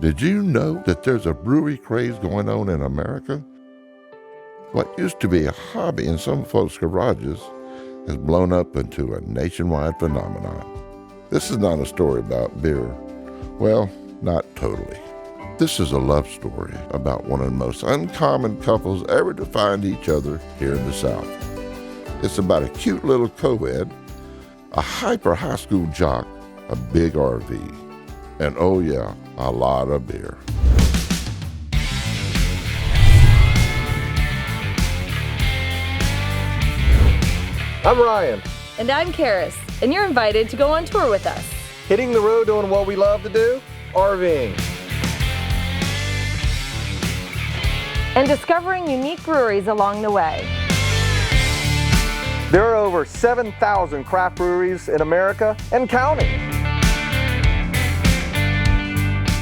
Did you know that there's a brewery craze going on in America? What used to be a hobby in some folks' garages has blown up into a nationwide phenomenon. This is not a story about beer. Well, not totally. This is a love story about one of the most uncommon couples ever to find each other here in the South. It's about a cute little co-ed, a hyper high school jock, a big RV, and oh yeah, a lot of beer. I'm Ryan. And I'm Karis, and you're invited to go on tour with us. Hitting the road doing what we love to do, RVing. And discovering unique breweries along the way. There are over 7,000 craft breweries in America and counting.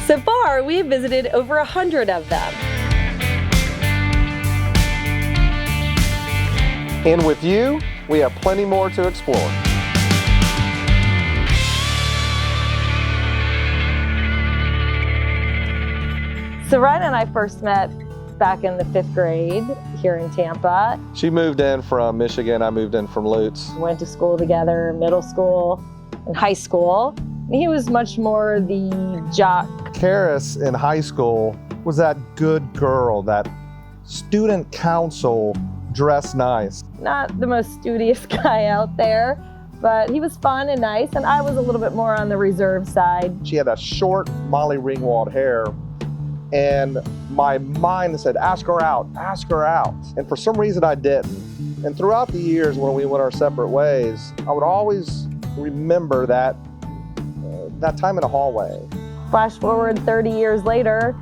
So far, we've visited over 100 of them. And with you, we have plenty more to explore. So Ryan and I first met back in the 5th grade here in Tampa. She moved in from Michigan, I moved in from Lutz. Went to school together, middle school and high school. He was much more the jock. Karis in high school was that good girl, that student council, dressed nice. Not the most studious guy out there, but he was fun and nice, and I was a little bit more on the reserved side. She had that short Molly Ringwald hair, and my mind said, ask her out, ask her out. And for some reason I didn't. And throughout the years when we went our separate ways, I would always remember that time in the hallway. Flash forward 30 years later,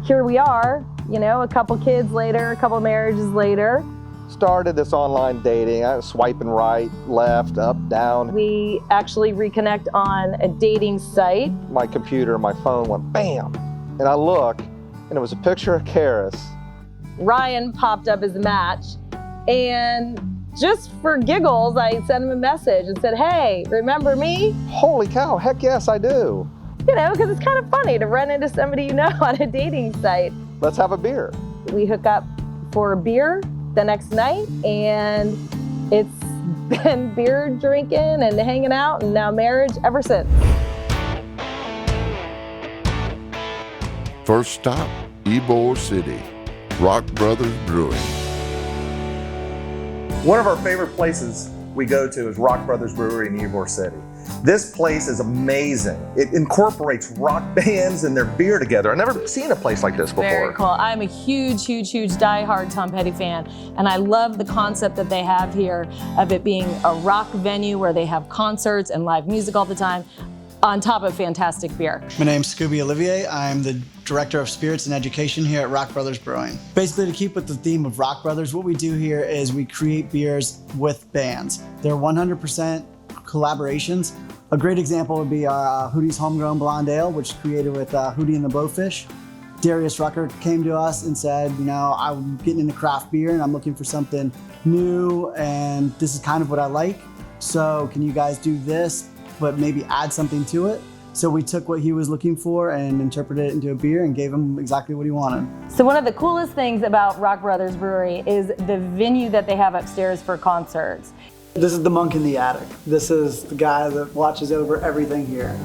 here we are, you know, a couple kids later, a couple marriages later. Started this online dating. I was swiping right, left, up, down. We actually reconnect on a dating site. My computer, my phone went bam. And I look, and it was a picture of Karis. Ryan popped up as a match, and just for giggles, I sent him a message and said, hey, remember me? Holy cow, heck yes, I do. You know, because it's kind of funny to run into somebody you know on a dating site. Let's have a beer. We hook up for a beer the next night, and it's been beer drinking and hanging out, and now marriage ever since. First stop, Ybor City, Rock Brothers Brewing. One of our favorite places we go to is Rock Brothers Brewery in Ybor City. This place is amazing. It incorporates rock bands and their beer together. I've never seen a place like this before. Very cool. I'm a huge diehard Tom Petty fan, and I love the concept that they have here of it being a rock venue where they have concerts and live music all the time, on top of fantastic beer. My name's Scooby Olivier. I'm the Director of Spirits and Education here at Rock Brothers Brewing. Basically, to keep with the theme of Rock Brothers, what we do here is we create beers with bands. They're 100% collaborations. A great example would be our Hootie's Homegrown Blonde Ale, which is created with Hootie and the Blowfish. Darius Rucker came to us and said, you know, I'm getting into craft beer and I'm looking for something new, and this is kind of what I like. So can you guys do this, but maybe add something to it? So we took what he was looking for and interpreted it into a beer and gave him exactly what he wanted. So one of the coolest things about Rock Brothers Brewery is the venue that they have upstairs for concerts. This is the monk in the attic. This is the guy that watches over everything here.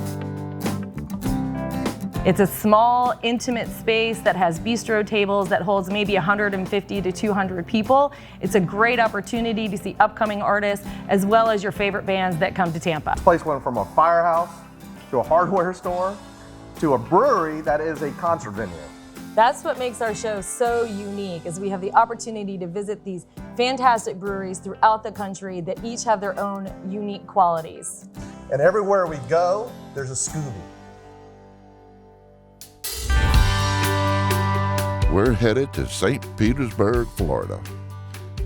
It's a small, intimate space that has bistro tables that holds maybe 150 to 200 people. It's a great opportunity to see upcoming artists as well as your favorite bands that come to Tampa. This place went from a firehouse to a hardware store to a brewery that is a concert venue. That's what makes our show so unique, is we have the opportunity to visit these fantastic breweries throughout the country that each have their own unique qualities. And everywhere we go, there's a Scooby. We're headed to St. Petersburg, Florida.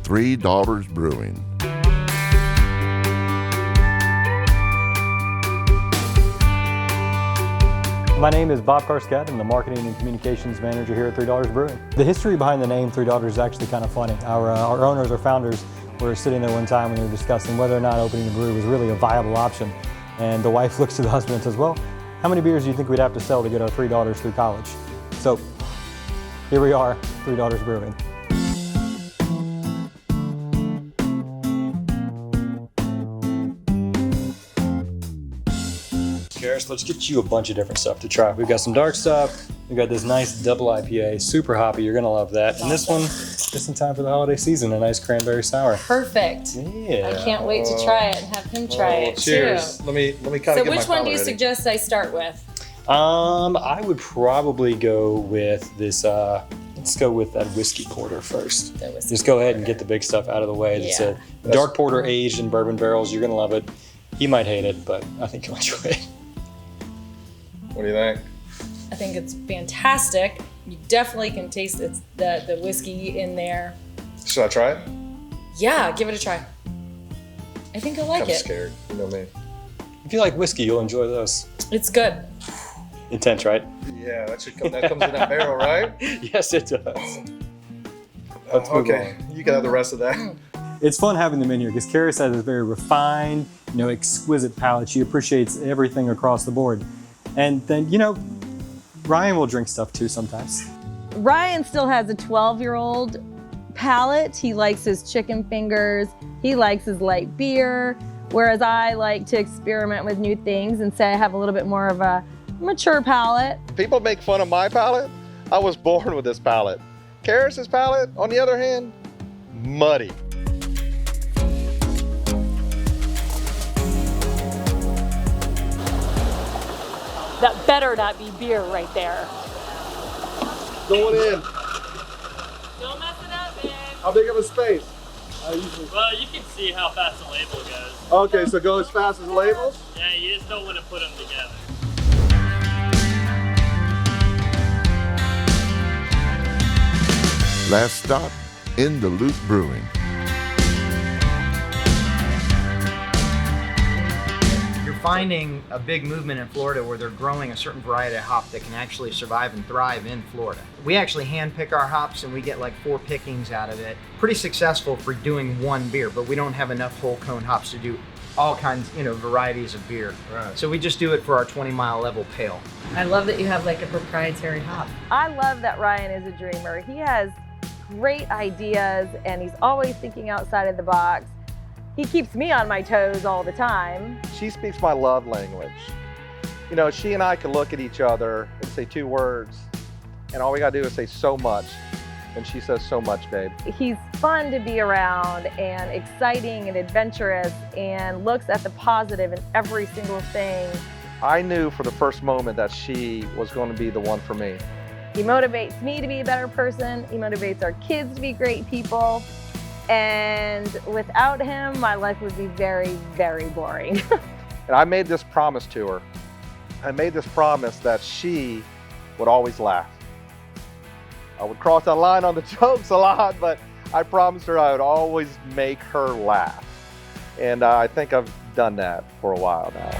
Three Daughters Brewing. My name is Bob Karskat. I'm the Marketing and Communications Manager here at Three Daughters Brewing. The history behind the name Three Daughters is actually kind of funny. Our owners, our founders, were sitting there one time when they were discussing whether or not opening a brewery was really a viable option. And the wife looks to the husband and says, well, how many beers do you think we'd have to sell to get our 3 daughters through college? So here we are, 3 Daughters Brewing. Karis, let's get you a bunch of different stuff to try. We've got some dark stuff. We've got this nice double IPA, super hoppy. You're gonna love that. And this one, just in time for the holiday season, a nice cranberry sour. Perfect. Yeah. I can't wait to try it and have him try it Cheers. too. Let me kind of So get my which one do you palate ready. suggest I start with? I would probably go with this, let's go with that whiskey porter first. The whiskey Just go ahead and porter. get the big stuff out of the way. It's Yeah. a dark porter aged in bourbon barrels. You're gonna love it. He might hate it, but I think you'll enjoy it. What do you think? I think it's fantastic. You definitely can taste the whiskey in there. Should I try it? Yeah, give it a try. I think you'll like I'm it. scared. You know me. If you like whiskey, you'll enjoy those. It's good. Intense, right? Yeah, that should come. That comes in that barrel, right? Yes, it does. Let's move Okay, you can have the rest of that. It's fun having them in here because Karis has a very refined, exquisite palate. She appreciates everything across the board. And then, Ryan will drink stuff too sometimes. Ryan still has a 12-year-old palate. He likes his chicken fingers. He likes his light beer. Whereas I like to experiment with new things and say I have a little bit more of a mature palate. People make fun of my palate. I was born with this palate. Karis's palate, on the other hand, muddy. That better not be beer right there. Going in. Don't mess it up, man. How big of a space? Well, you can see how fast the label goes. Okay, so go as fast as the labels? Yeah, you just don't want to put them together. Last stop, In the Loop Brewing. You're finding a big movement in Florida where they're growing a certain variety of hop that can actually survive and thrive in Florida. We actually hand pick our hops and we get like 4 pickings out of it. Pretty successful for doing one beer, but we don't have enough whole cone hops to do all kinds, varieties of beer. Right. So we just do it for our 20-mile level pale. I love that you have like a proprietary hop. I love that Ryan is a dreamer. He has great ideas and he's always thinking outside of the box. He keeps me on my toes all the time. She speaks my love language. She and I can look at each other and say 2 words, and all we gotta do is say so much. And she says so much, babe. He's fun to be around and exciting and adventurous and looks at the positive in every single thing. I knew for the first moment that she was going to be the one for me. He motivates me to be a better person. He motivates our kids to be great people. And without him, my life would be very, very boring. And I made this promise to her. I made this promise that she would always laugh. I would cross that line on the jokes a lot, but I promised her I would always make her laugh. And I think I've done that for a while now.